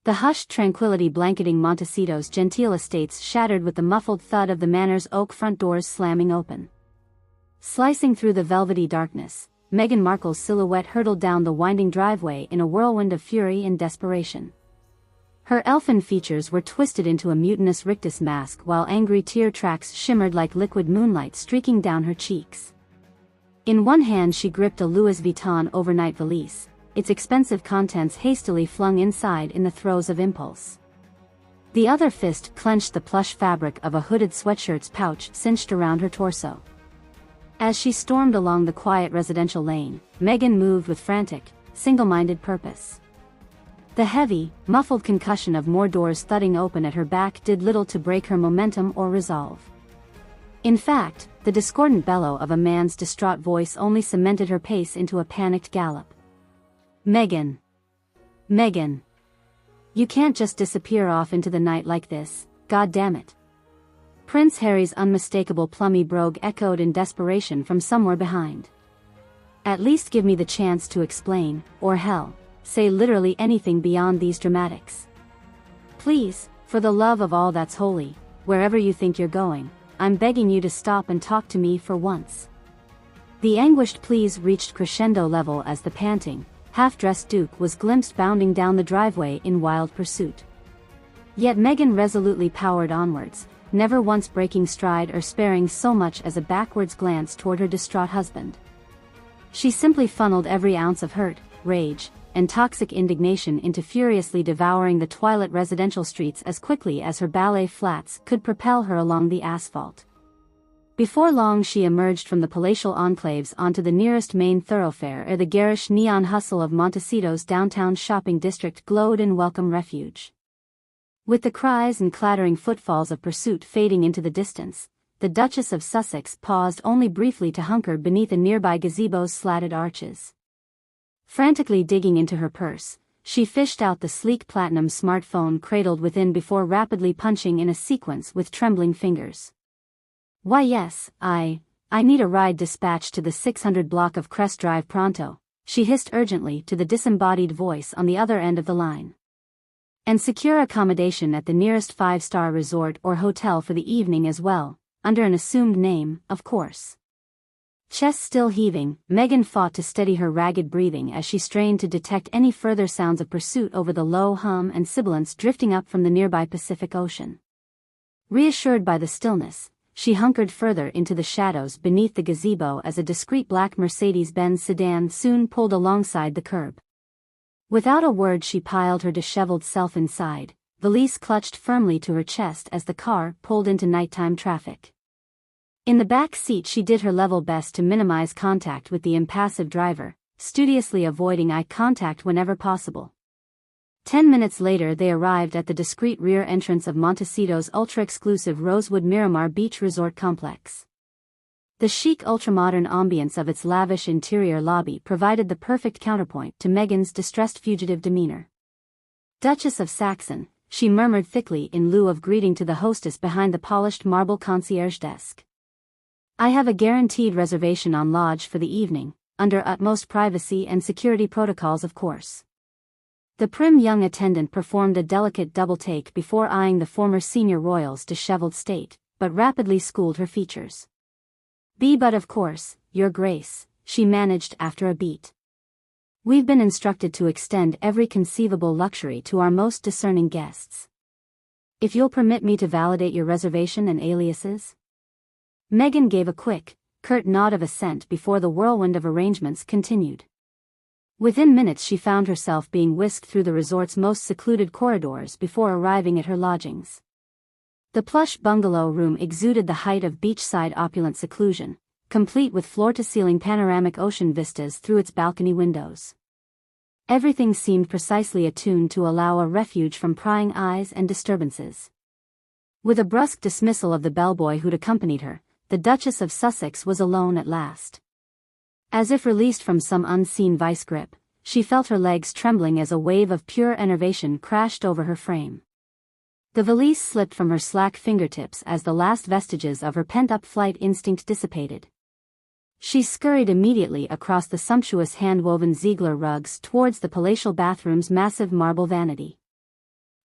The hushed tranquility blanketing Montecito's genteel estates shattered with the muffled thud of the manor's oak front doors slamming open. Slicing through the velvety darkness, Meghan Markle's silhouette hurtled down the winding driveway in a whirlwind of fury and desperation. Her elfin features were twisted into a mutinous rictus mask while angry tear tracks shimmered like liquid moonlight streaking down her cheeks. In one hand she gripped a Louis Vuitton overnight valise, its expensive contents hastily flung inside in the throes of impulse. The other fist clenched the plush fabric of a hooded sweatshirt's pouch cinched around her torso. As she stormed along the quiet residential lane, Meghan moved with frantic, single-minded purpose. The heavy, muffled concussion of more doors thudding open at her back did little to break her momentum or resolve. In fact, the discordant bellow of a man's distraught voice only cemented her pace into a panicked gallop. Meghan. Meghan. You can't just disappear off into the night like this, God damn it. Prince Harry's unmistakable plummy brogue echoed in desperation from somewhere behind. At least give me the chance to explain, or hell, say literally anything beyond these dramatics. Please, for the love of all that's holy, wherever you think you're going, I'm begging you to stop and talk to me for once. The anguished pleas reached crescendo level as the panting, half-dressed Duke was glimpsed bounding down the driveway in wild pursuit. Yet Meghan resolutely powered onwards, never once breaking stride or sparing so much as a backwards glance toward her distraught husband. She simply funneled every ounce of hurt, rage, and toxic indignation into furiously devouring the twilit residential streets as quickly as her ballet flats could propel her along the asphalt. Before long she emerged from the palatial enclaves onto the nearest main thoroughfare ere the garish neon hustle of Montecito's downtown shopping district glowed in welcome refuge. With the cries and clattering footfalls of pursuit fading into the distance, the Duchess of Sussex paused only briefly to hunker beneath a nearby gazebo's slatted arches. Frantically digging into her purse, she fished out the sleek platinum smartphone cradled within before rapidly punching in a sequence with trembling fingers. Why yes, I need a ride dispatched to the 600 block of Crest Drive pronto, she hissed urgently to the disembodied voice on the other end of the line. And secure accommodation at the nearest 5-star resort or hotel for the evening as well, under an assumed name, of course. Chest still heaving, Meghan fought to steady her ragged breathing as she strained to detect any further sounds of pursuit over the low hum and sibilance drifting up from the nearby Pacific Ocean. Reassured by the stillness, she hunkered further into the shadows beneath the gazebo as a discreet black Mercedes-Benz sedan soon pulled alongside the curb. Without a word she piled her disheveled self inside, valise clutched firmly to her chest as the car pulled into nighttime traffic. In the back seat she did her level best to minimize contact with the impassive driver, studiously avoiding eye contact whenever possible. 10 minutes later they arrived at the discreet rear entrance of Montecito's ultra-exclusive Rosewood Miramar Beach Resort complex. The chic ultramodern ambience of its lavish interior lobby provided the perfect counterpoint to Meghan's distressed fugitive demeanor. Duchess of Saxon, she murmured thickly in lieu of greeting to the hostess behind the polished marble concierge desk. I have a guaranteed reservation on lodge for the evening, under utmost privacy and security protocols of course. The prim young attendant performed a delicate double-take before eyeing the former senior royal's disheveled state, but rapidly schooled her features. But of course, Your Grace, she managed after a beat. We've been instructed to extend every conceivable luxury to our most discerning guests. If you'll permit me to validate your reservation and aliases? Meghan gave a quick, curt nod of assent before the whirlwind of arrangements continued. Within minutes she found herself being whisked through the resort's most secluded corridors before arriving at her lodgings. The plush bungalow room exuded the height of beachside opulent seclusion, complete with floor-to-ceiling panoramic ocean vistas through its balcony windows. Everything seemed precisely attuned to allow a refuge from prying eyes and disturbances. With a brusque dismissal of the bellboy who'd accompanied her, the Duchess of Sussex was alone at last. As if released from some unseen vice grip, she felt her legs trembling as a wave of pure enervation crashed over her frame. The valise slipped from her slack fingertips as the last vestiges of her pent-up flight instinct dissipated. She scurried immediately across the sumptuous hand-woven Ziegler rugs towards the palatial bathroom's massive marble vanity.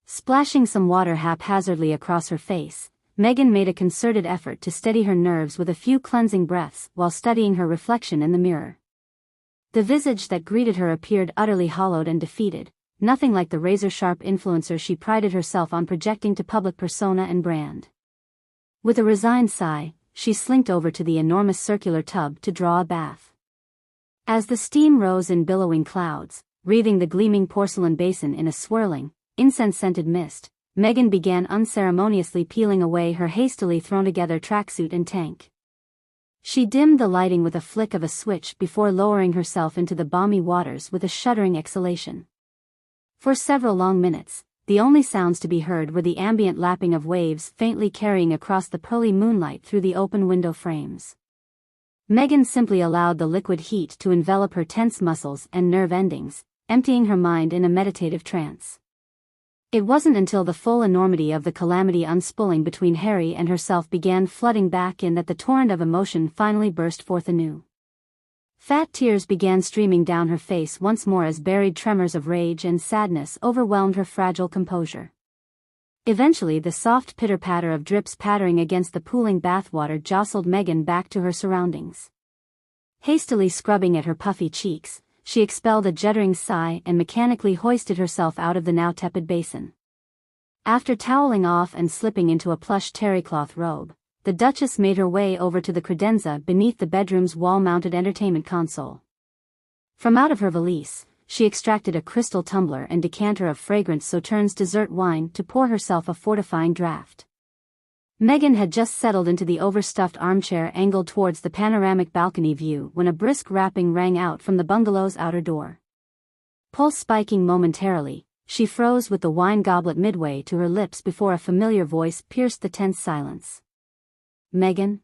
Splashing some water haphazardly across her face, Megan made a concerted effort to steady her nerves with a few cleansing breaths while studying her reflection in the mirror. The visage that greeted her appeared utterly hollowed and defeated, nothing like the razor-sharp influencer she prided herself on projecting to public persona and brand. With a resigned sigh, she slinked over to the enormous circular tub to draw a bath. As the steam rose in billowing clouds, wreathing the gleaming porcelain basin in a swirling, incense-scented mist, Megan began unceremoniously peeling away her hastily thrown-together tracksuit and tank. She dimmed the lighting with a flick of a switch before lowering herself into the balmy waters with a shuddering exhalation. For several long minutes, the only sounds to be heard were the ambient lapping of waves faintly carrying across the pearly moonlight through the open window frames. Megan simply allowed the liquid heat to envelop her tense muscles and nerve endings, emptying her mind in a meditative trance. It wasn't until the full enormity of the calamity unspooling between Harry and herself began flooding back in that the torrent of emotion finally burst forth anew. Fat tears began streaming down her face once more as buried tremors of rage and sadness overwhelmed her fragile composure. Eventually the soft pitter-patter of drips pattering against the pooling bathwater jostled Megan back to her surroundings. Hastily scrubbing at her puffy cheeks, she expelled a juddering sigh and mechanically hoisted herself out of the now tepid basin. After toweling off and slipping into a plush terrycloth robe, the Duchess made her way over to the credenza beneath the bedroom's wall-mounted entertainment console. From out of her valise, she extracted a crystal tumbler and decanter of fragrant Sauternes dessert wine to pour herself a fortifying draught. Megan had just settled into the overstuffed armchair angled towards the panoramic balcony view when a brisk rapping rang out from the bungalow's outer door. Pulse spiking momentarily, she froze with the wine goblet midway to her lips before a familiar voice pierced the tense silence. "Megan?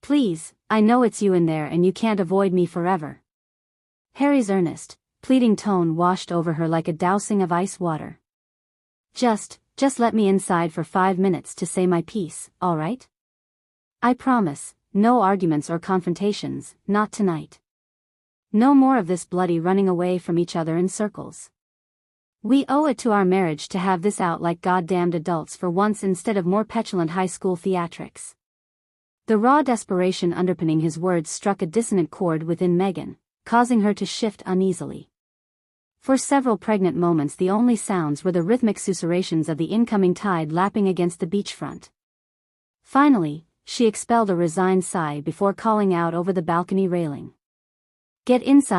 Please, I know it's you in there and you can't avoid me forever." Harry's earnest, pleading tone washed over her like a dousing of ice water. Just let me inside for 5 minutes to say my piece, all right? I promise, no arguments or confrontations, not tonight. No more of this bloody running away from each other in circles. We owe it to our marriage to have this out like goddamned adults for once instead of more petulant high school theatrics. The raw desperation underpinning his words struck a dissonant chord within Megan, causing her to shift uneasily. For several pregnant moments the only sounds were the rhythmic susurrations of the incoming tide lapping against the beachfront. Finally, she expelled a resigned sigh before calling out over the balcony railing. "Get inside."